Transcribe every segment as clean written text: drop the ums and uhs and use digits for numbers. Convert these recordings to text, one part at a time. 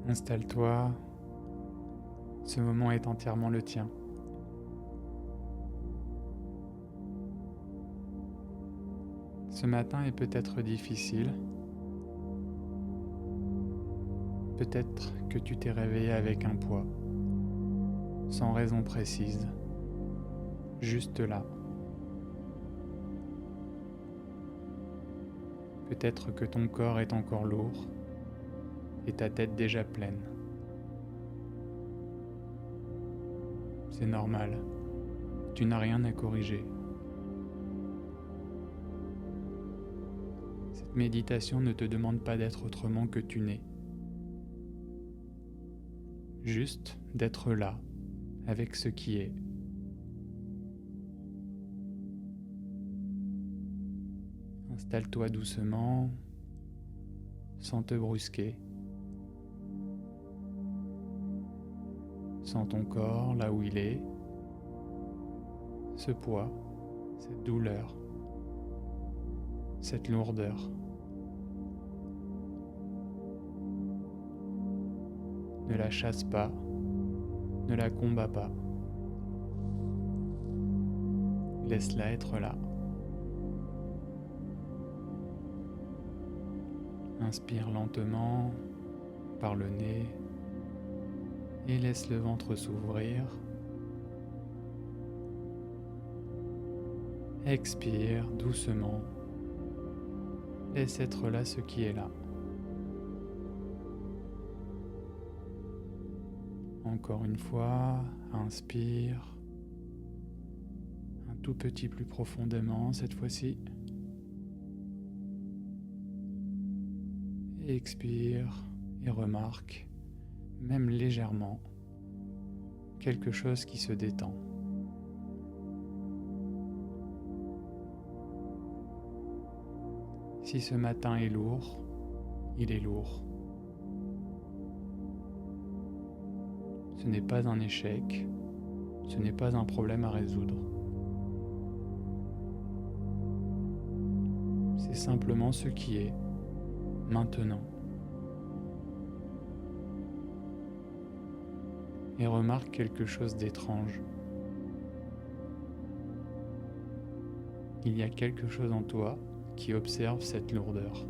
Installe-toi, ce moment est entièrement le tien. Ce matin est peut-être difficile, peut-être que tu t'es réveillé avec un poids, sans raison précise, juste là. Peut-être que ton corps est encore lourd et ta tête déjà pleine. C'est normal, tu n'as rien à corriger. Cette méditation ne te demande pas d'être autrement que tu n'es. Juste d'être là, avec ce qui est. Installe-toi doucement, sans te brusquer. Sens ton corps là où il est, ce poids, cette douleur, cette lourdeur. Ne la chasse pas, ne la combats pas. Laisse-la être là. Inspire lentement par le nez et laisse le ventre s'ouvrir. Expire doucement. Laisse être là ce qui est là. Encore une fois, inspire. Un tout petit plus profondément cette fois-ci. Et expire et remarque, même légèrement, quelque chose qui se détend. Si ce matin est lourd, il est lourd. Ce n'est pas un échec, ce n'est pas un problème à résoudre. C'est simplement ce qui est, maintenant. Et remarque quelque chose d'étrange. Il y a quelque chose en toi qui observe cette lourdeur.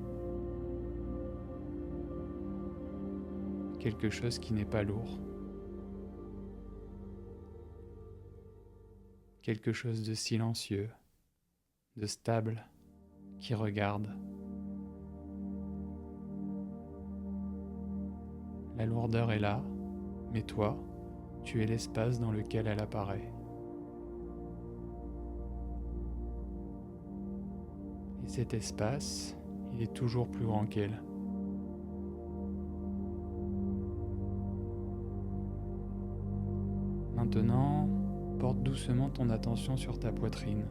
Quelque chose qui n'est pas lourd. Quelque chose de silencieux, de stable, qui regarde. La lourdeur est là, mais toi, tu es l'espace dans lequel elle apparaît. Et cet espace, il est toujours plus grand qu'elle. Maintenant, porte doucement ton attention sur ta poitrine.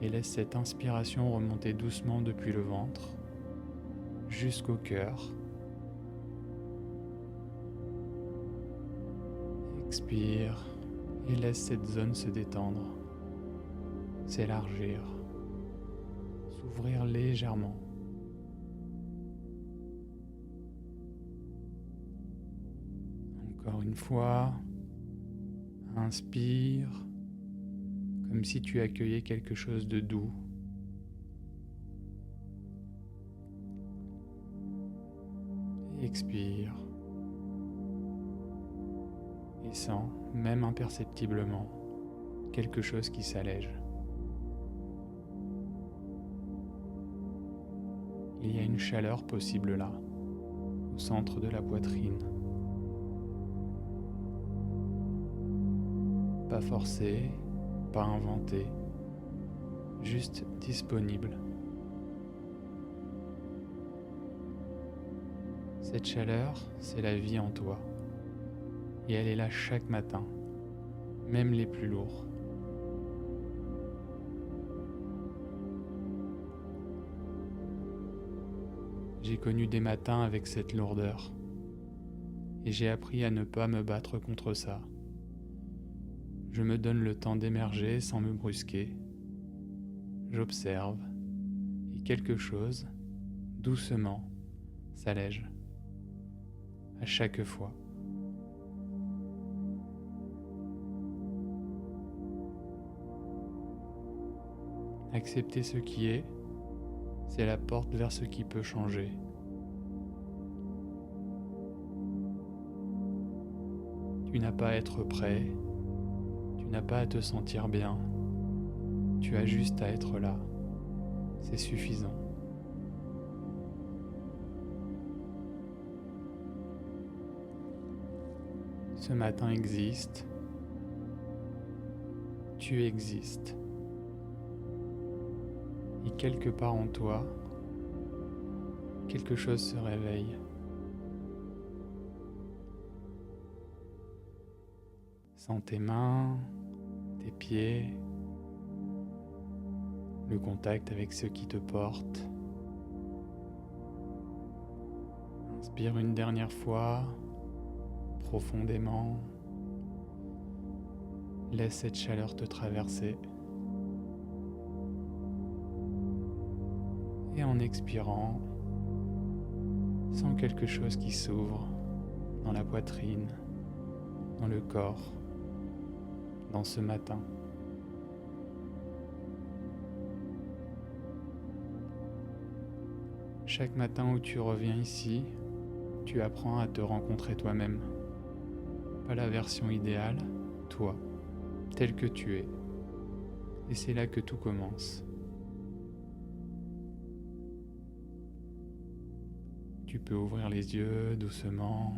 Et laisse cette inspiration remonter doucement depuis le ventre jusqu'au cœur. Expire et laisse cette zone se détendre, s'élargir, s'ouvrir légèrement. Encore une fois, inspire comme si tu accueillais quelque chose de doux. Expire et sens, même imperceptiblement, quelque chose qui s'allège. Il y a une chaleur possible là, au centre de la poitrine. Pas forcé, pas inventé, juste disponible. Cette chaleur, c'est la vie en toi. Et elle est là chaque matin, même les plus lourds. J'ai connu des matins avec cette lourdeur. Et j'ai appris à ne pas me battre contre ça. Je me donne le temps d'émerger sans me brusquer. J'observe. Et quelque chose, doucement, s'allège à chaque fois. Accepter ce qui est, c'est la porte vers ce qui peut changer. Tu n'as pas à être prêt, tu n'as pas à te sentir bien, tu as juste à être là, c'est suffisant. Ce matin existe, tu existes. Et quelque part en toi, quelque chose se réveille. Sens tes mains, tes pieds, le contact avec ceux qui te portent. Inspire une dernière fois, profondément. Laisse cette chaleur te traverser. Et en expirant, sens quelque chose qui s'ouvre dans la poitrine, dans le corps, dans ce matin. Chaque matin où tu reviens ici, tu apprends à te rencontrer toi-même. Pas la version idéale, toi, tel que tu es. Et c'est là que tout commence. Tu peux ouvrir les yeux doucement.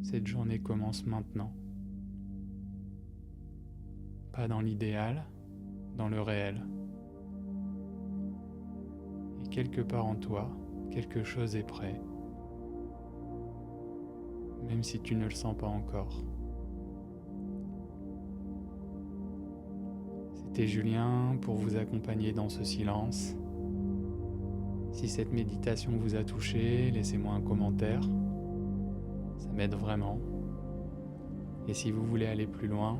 Cette journée commence maintenant. Pas dans l'idéal, dans le réel. Et quelque part en toi, quelque chose est prêt. Même si tu ne le sens pas encore. C'était Julien pour vous accompagner dans ce silence. Si cette méditation vous a touché, laissez-moi un commentaire. Ça m'aide vraiment. Et si vous voulez aller plus loin,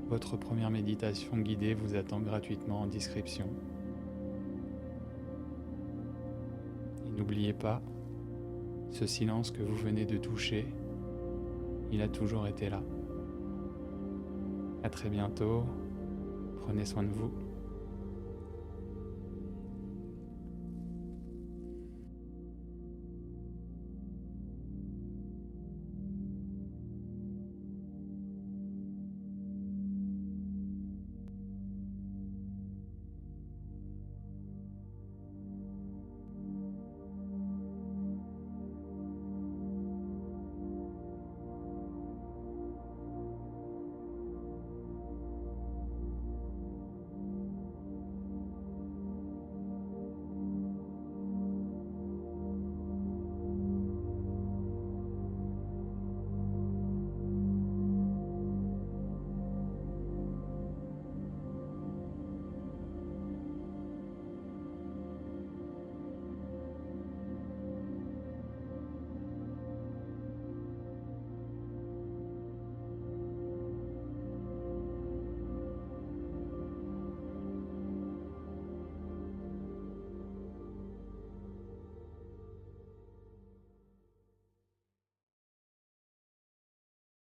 votre première méditation guidée vous attend gratuitement en description. Et n'oubliez pas, ce silence que vous venez de toucher, il a toujours été là. À très bientôt, prenez soin de vous.